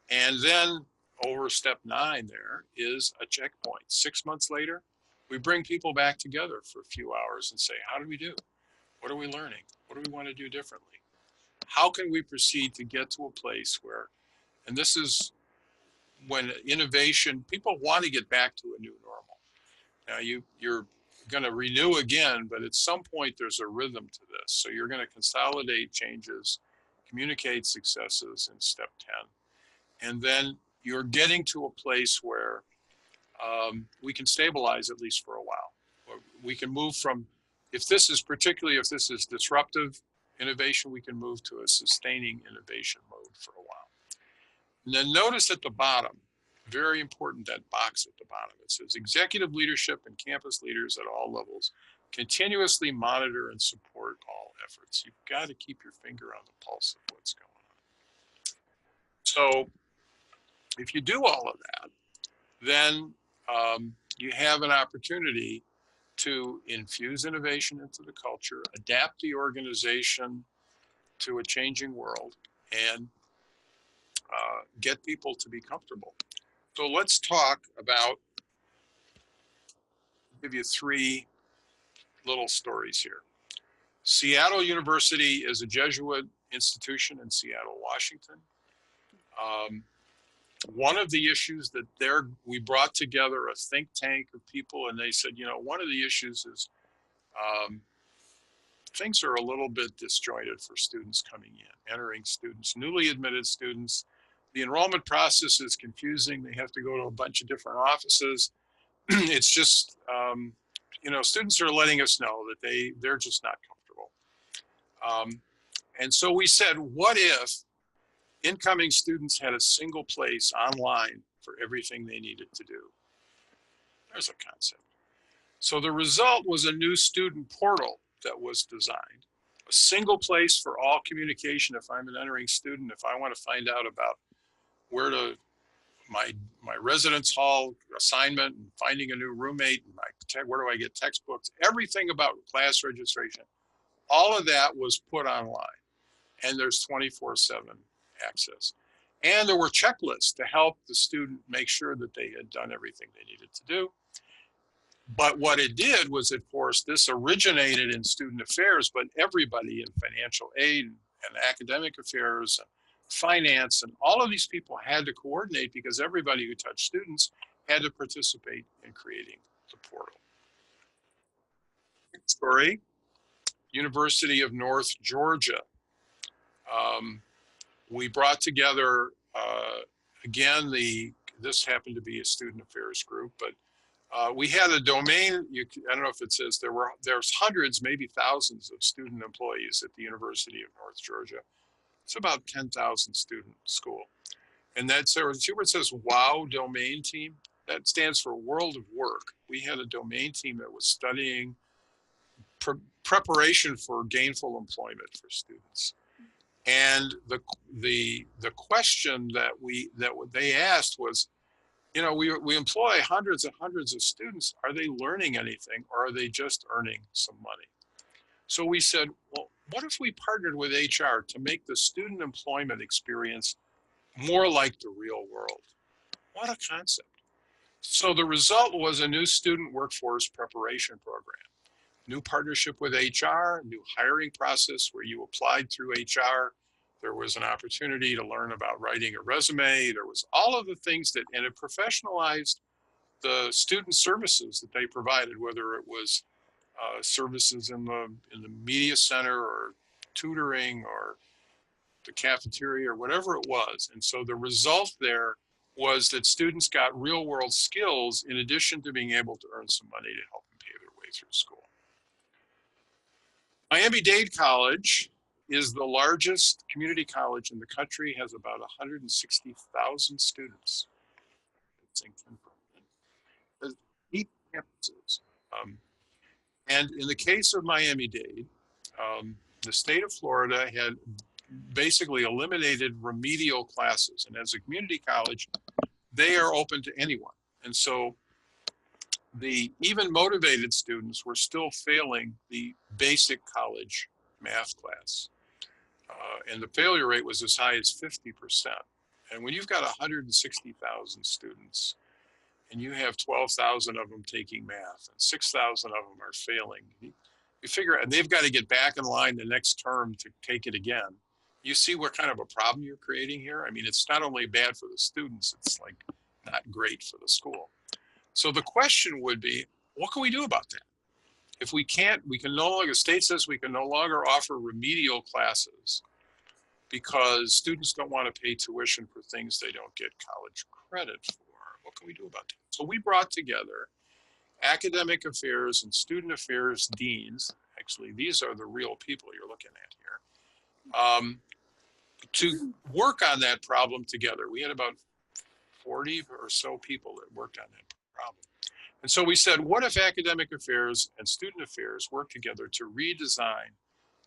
And then over step 9 there is a checkpoint. 6 months later, we bring people back together for a few hours and say, how do we do? What are we learning? What do we want to do differently? How can we proceed to get to a place where, and this is when innovation, people want to get back to a new normal. Now you're going to renew again, but at some point there's a rhythm to this. So you're going to consolidate changes, communicate successes in step 10. And then you're getting to a place where we can stabilize at least for a while. We can move from, particularly if this is disruptive innovation, we can move to a sustaining innovation mode for a while. And then notice at the bottom, very important, that box at the bottom. It says executive leadership and campus leaders at all levels continuously monitor and support all efforts. You've got to keep your finger on the pulse of what's going on. So if you do all of that, then you have an opportunity to infuse innovation into the culture, adapt the organization to a changing world, and get people to be comfortable. So let's talk about, give you 3 little stories here. Seattle University is a Jesuit institution in Seattle, Washington. One of the issues that we brought together a think tank of people, and they said, one of the issues is things are a little bit disjointed for students coming in, entering students, newly admitted students. The enrollment process is confusing. They have to go to a bunch of different offices. It's just, students are letting us know that they're just not comfortable. And so we said, what if incoming students had a single place online for everything they needed to do? There's a concept. So the result was a new student portal that was designed. A single place for all communication. If I'm an entering student, if I want to find out about where to, my residence hall assignment, and finding a new roommate, and where do I get textbooks, everything about class registration, all of that was put online. And there's 24/7 access. And there were checklists to help the student make sure that they had done everything they needed to do. But what it did was, of course, this originated in student affairs, but everybody in financial aid and academic affairs and finance and all of these people had to coordinate, because everybody who touched students had to participate in creating the portal. Story, University of North Georgia. We brought together, again, this happened to be a student affairs group, but we had a domain. I don't know if it says there's hundreds, maybe thousands of student employees at the University of North Georgia. It's about 10,000 student school. And that's, see where it says WOW domain team? That stands for World of Work. We had a domain team that was studying preparation for gainful employment for students. And the question that they asked was, you know, we employ hundreds and hundreds of students. Are they learning anything, or are they just earning some money? So we said, well, what if we partnered with HR to make the student employment experience more like the real world? What a concept. So the result was a new student workforce preparation program, new partnership with HR, new hiring process where you applied through HR. There was an opportunity to learn about writing a resume. There was all of the things that, and it professionalized the student services that they provided, whether it was services in the media center or tutoring or the cafeteria or whatever it was. And so the result there was that students got real world skills in addition to being able to earn some money to help them pay their way through school. Miami-Dade College is the largest community college in the country, has about 160,000 students. It's has 8 campuses. And in the case of Miami-Dade, the state of Florida had basically eliminated remedial classes. And as a community college, they are open to anyone. And so the even motivated students were still failing the basic college math class. And the failure rate was as high as 50%. And when you've got 160,000 students and you have 12,000 of them taking math and 6,000 of them are failing, you figure, and they've got to get back in line the next term to take it again. You see what kind of a problem you're creating here? I mean, it's not only bad for the students, it's like not great for the school. So the question would be, what can we do about that? If we can't, we can no longer, the state says we can no longer offer remedial classes because students don't want to pay tuition for things they don't get college credit for. What can we do about that? So we brought together academic affairs and student affairs deans. Actually, these are the real people you're looking at here. To work on that problem together. We had about 40 or so people that worked on that problem. And so we said, what if academic affairs and student affairs work together to redesign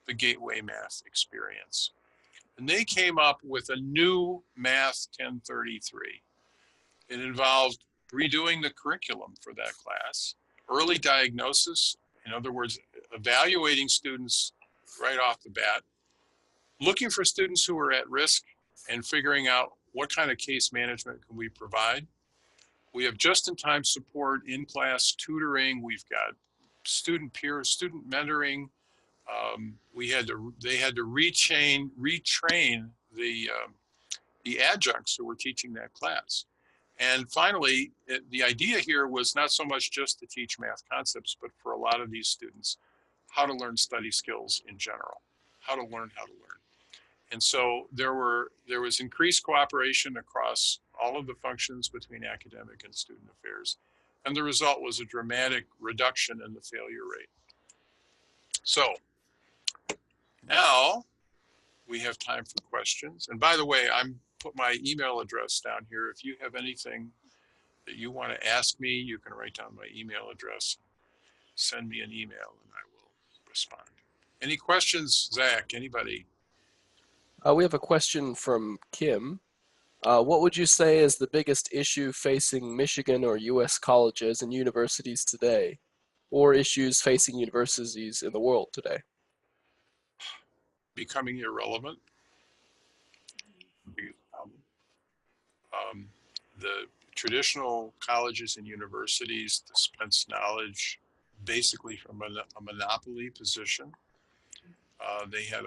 the Gateway Math experience? And they came up with a new Math 1033. It involved redoing the curriculum for that class, early diagnosis, in other words, evaluating students right off the bat, looking for students who are at risk and figuring out what kind of case management can we provide. We have just-in-time support, in-class tutoring. We've got student mentoring. They had to retrain the adjuncts who were teaching that class. And finally, the idea here was not so much just to teach math concepts, but for a lot of these students, how to learn study skills in general, how to learn how to learn. And so there was increased cooperation across all of the functions between academic and student affairs. And the result was a dramatic reduction in the failure rate. So now we have time for questions. And by the way, I'm put my email address down here. If you have anything that you want to ask me, you can write down my email address, send me an email, and I will respond. Any questions, Zach? Anybody? We have a question from Kim. What would you say is the biggest issue facing Michigan or U.S. colleges and universities today, or issues facing universities in the world today? Becoming irrelevant. The traditional colleges and universities dispense knowledge basically from a monopoly position. They had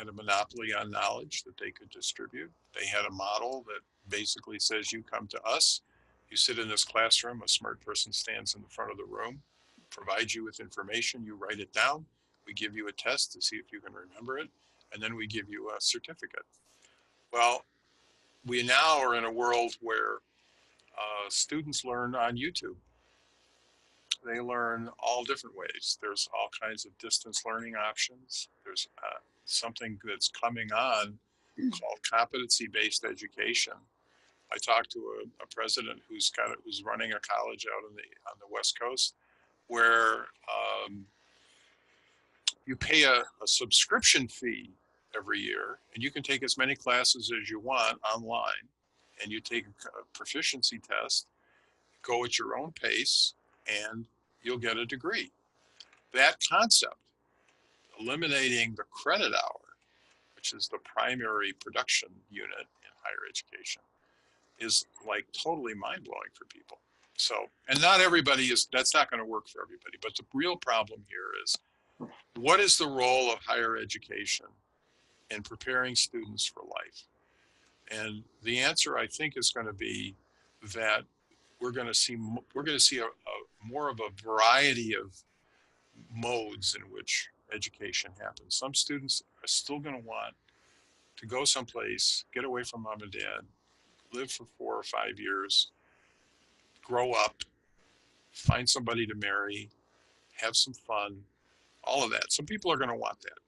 a monopoly on knowledge that they could distribute. They had a model that basically says, you come to us, you sit in this classroom, a smart person stands in the front of the room, provides you with information, you write it down, we give you a test to see if you can remember it, and then we give you a certificate. Well, we now are in a world where students learn on YouTube. They learn all different ways. There's all kinds of distance learning options. There's something that's coming on called competency-based education. I talked to a president who's running a college out on the West Coast, where you pay a subscription fee every year, and you can take as many classes as you want online, and you take a proficiency test, go at your own pace, and you'll get a degree. That concept, eliminating the credit hour, which is the primary production unit in higher education, is like totally mind-blowing for people. So, and not everybody is, that's not going to work for everybody, but the real problem here is, what is the role of higher education in preparing students for life? And the answer, I think, is going to be that we're going to see a more of a variety of modes in which education happens. Some students are still going to want to go someplace, get away from mom and dad, live for 4 or 5 years, grow up, find somebody to marry, have some fun, all of that. Some people are going to want that.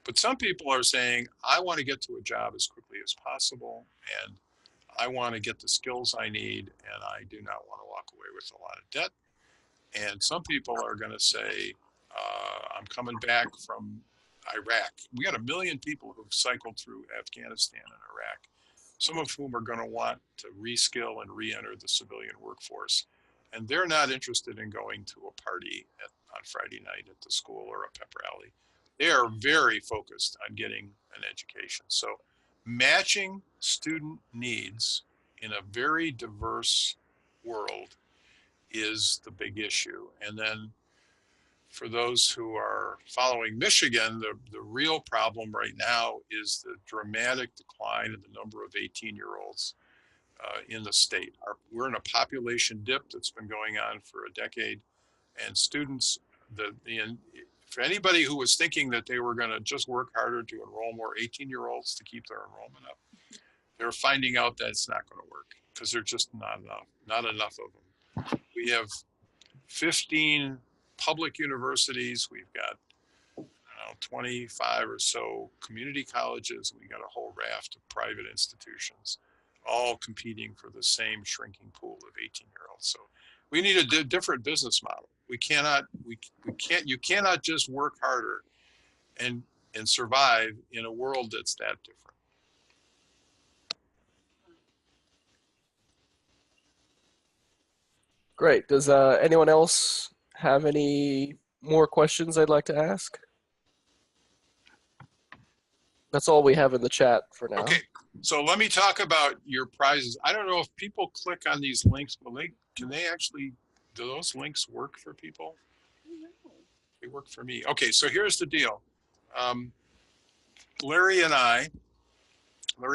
But some people are saying, I want to get to a job as quickly as possible, and I want to get the skills I need, and I do not want to walk away with a lot of debt. And some people are going to say, I'm coming back from Iraq. We got 1 million people who've cycled through Afghanistan and Iraq, some of whom are going to want to reskill and re-enter the civilian workforce. And they're not interested in going to a party on Friday night at the school or a pep rally. They are very focused on getting an education. So matching student needs in a very diverse world is the big issue. And then for those who are following Michigan, the real problem right now is the dramatic decline in the number of 18-year-olds in the state. We're in a population dip that's been going on for a decade, and students, for anybody who was thinking that they were going to just work harder to enroll more 18-year-olds to keep their enrollment up, they're finding out that it's not going to work because they're just not enough of them. We have 15 public universities. We've got 25 or so community colleges. We got a whole raft of private institutions, all competing for the same shrinking pool of 18-year-olds. So we need a different business model. You cannot just work harder and survive in a world that's that different. Great. Does anyone else have any more questions they'd like to ask? That's all we have in the chat for now. Okay, so let me talk about your prizes. I don't know if people click on these links, but do those links work for people? They work for me. Okay, so here's the deal. Larry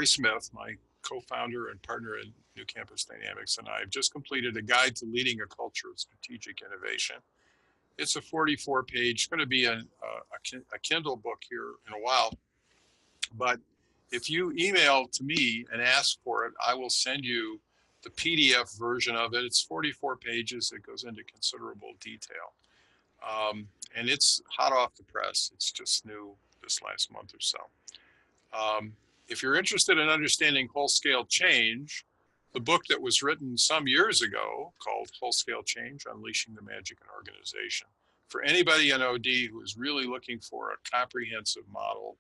Smith, my co-founder and partner in New Campus Dynamics, and I have just completed a guide to leading a culture of strategic innovation. It's a 44-page, going to be a Kindle book here in a while. But if you email to me and ask for it, I will send you the PDF version of it. It's 44 pages. It goes into considerable detail. And it's hot off the press. It's just new this last month or so. If you're interested in understanding whole-scale change, the book that was written some years ago called Whole-Scale Change, Unleashing the Magic in Organization. For anybody in OD who is really looking for a comprehensive model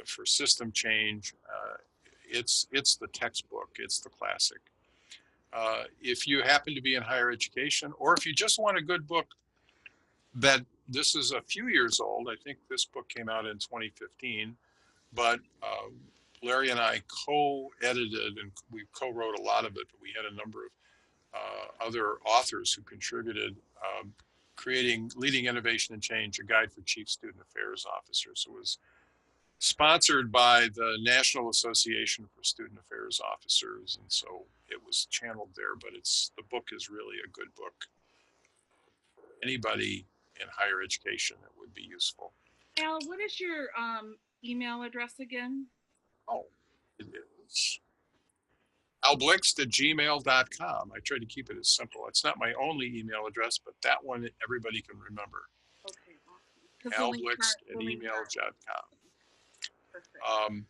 for system change, it's the textbook, it's the classic. If you happen to be in higher education, or if you just want a good book that this is a few years old, I think this book came out in 2015, but Larry and I co-edited and we co-wrote a lot of it, but we had a number of other authors who contributed, creating Leading Innovation and Change, a guide for Chief Student Affairs Officers. It was sponsored by the National Association for Student Affairs Officers, and so it was channeled there, but the book is really a good book. For anybody in higher education, it would be useful. Al, what is your email address again? Oh, it is alblixt@gmail.com. I try to keep it as simple. It's not my only email address, but that one everybody can remember. Okay, awesome. alblixt@email.com.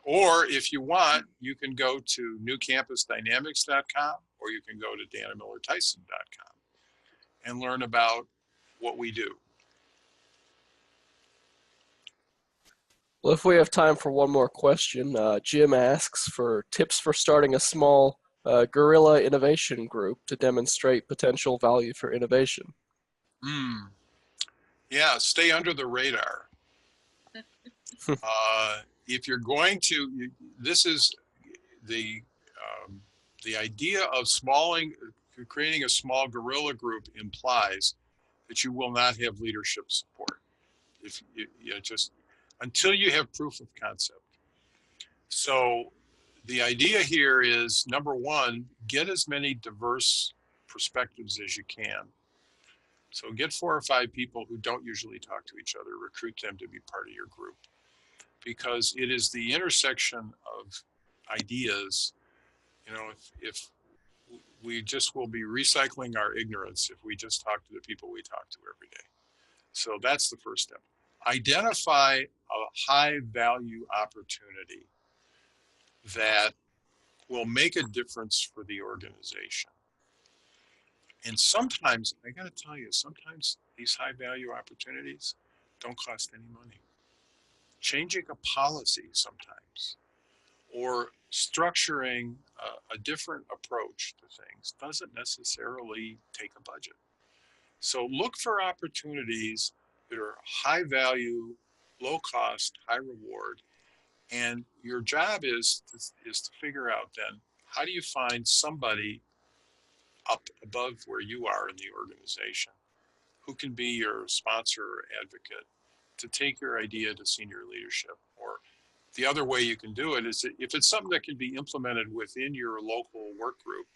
Or if you want, you can go to newcampusdynamics.com, or you can go to danamillertyson.com and learn about what we do. Well, if we have time for one more question, Jim asks for tips for starting a small guerrilla innovation group to demonstrate potential value for innovation. Yeah, stay under the radar. If you're going to, this is the idea of creating a small guerrilla group implies that you will not have leadership support. If you just until you have proof of concept. So the idea here is, number one, get as many diverse perspectives as you can. So get 4 or 5 people who don't usually talk to each other, recruit them to be part of your group, because it is the intersection of ideas. You know, if we just will be recycling our ignorance if we just talk to the people we talk to every day. So that's the first step. Identify a high value opportunity that will make a difference for the organization. And sometimes, I gotta tell you, sometimes these high value opportunities don't cost any money. Changing a policy sometimes, or structuring a different approach to things doesn't necessarily take a budget. So look for opportunities that are high value, low cost, high reward. And your job is to figure out then, how do you find somebody up above where you are in the organization who can be your sponsor or advocate to take your idea to senior leadership? Or the other way you can do it is that if it's something that can be implemented within your local work group,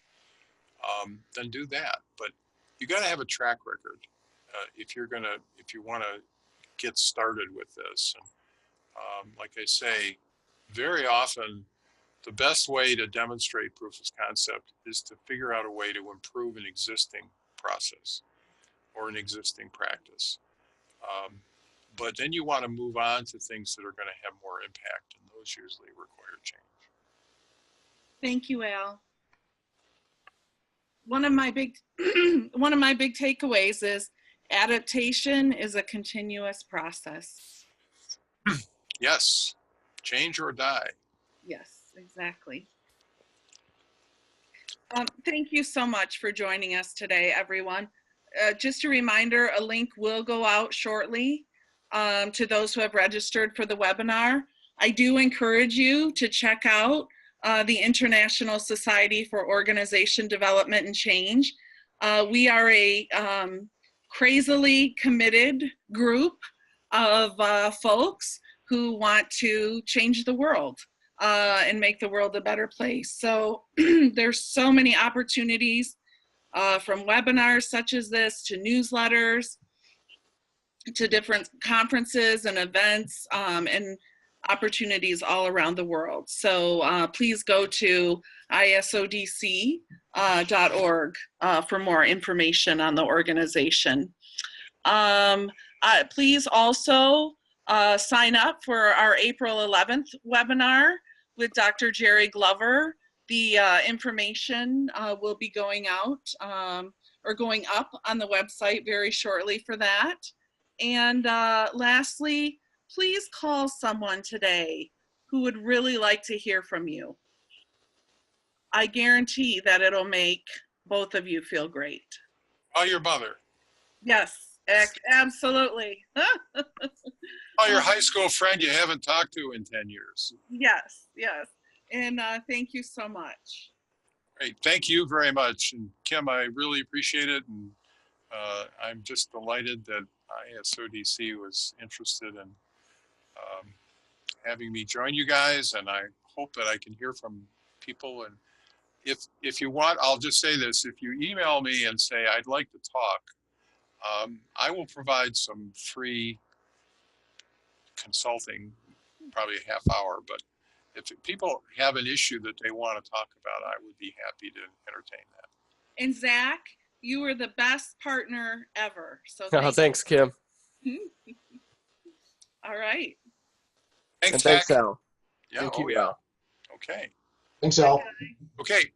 then do that. But you got to have a track record if you want to get started with this. And like I say, very often the best way to demonstrate proof of concept is to figure out a way to improve an existing process or an existing practice. But then you want to move on to things that are going to have more impact, and those usually require change. Thank you, Al. One of my big takeaways is adaptation is a continuous process. Yes, change or die. Yes, exactly. Thank you so much for joining us today, everyone. Just a reminder, a link will go out shortly to those who have registered for the webinar. I do encourage you to check out the International Society for Organization Development and Change. We are a crazily committed group of folks who want to change the world and make the world a better place. So there's so many opportunities from webinars such as this to newsletters to different conferences and events and opportunities all around the world. So please go to isodc.org for more information on the organization. Please also sign up for our April 11th webinar with Dr. Jerry Glover. The information will be going out or going up on the website very shortly for that. And lastly, please call someone today who would really like to hear from you. I guarantee that it'll make both of you feel great. Oh, your mother. Yes, absolutely. Oh, your high school friend you haven't talked to in 10 years. Yes, yes. And thank you so much. Great. Thank you very much. And Kim, I really appreciate it. And I'm just delighted that ISODC was interested in having me join you guys. And I hope that I can hear from people. And if you want, I'll just say this. If you email me and say, I'd like to talk, I will provide some free consulting, probably a half hour. But if people have an issue that they want to talk about, I would be happy to entertain that. And Zach, you were the best partner ever. So thanks, Kim. All right. Thanks, Thanks, Al. Yeah. Thank you, Al. Okay. Thanks, Al. Okay.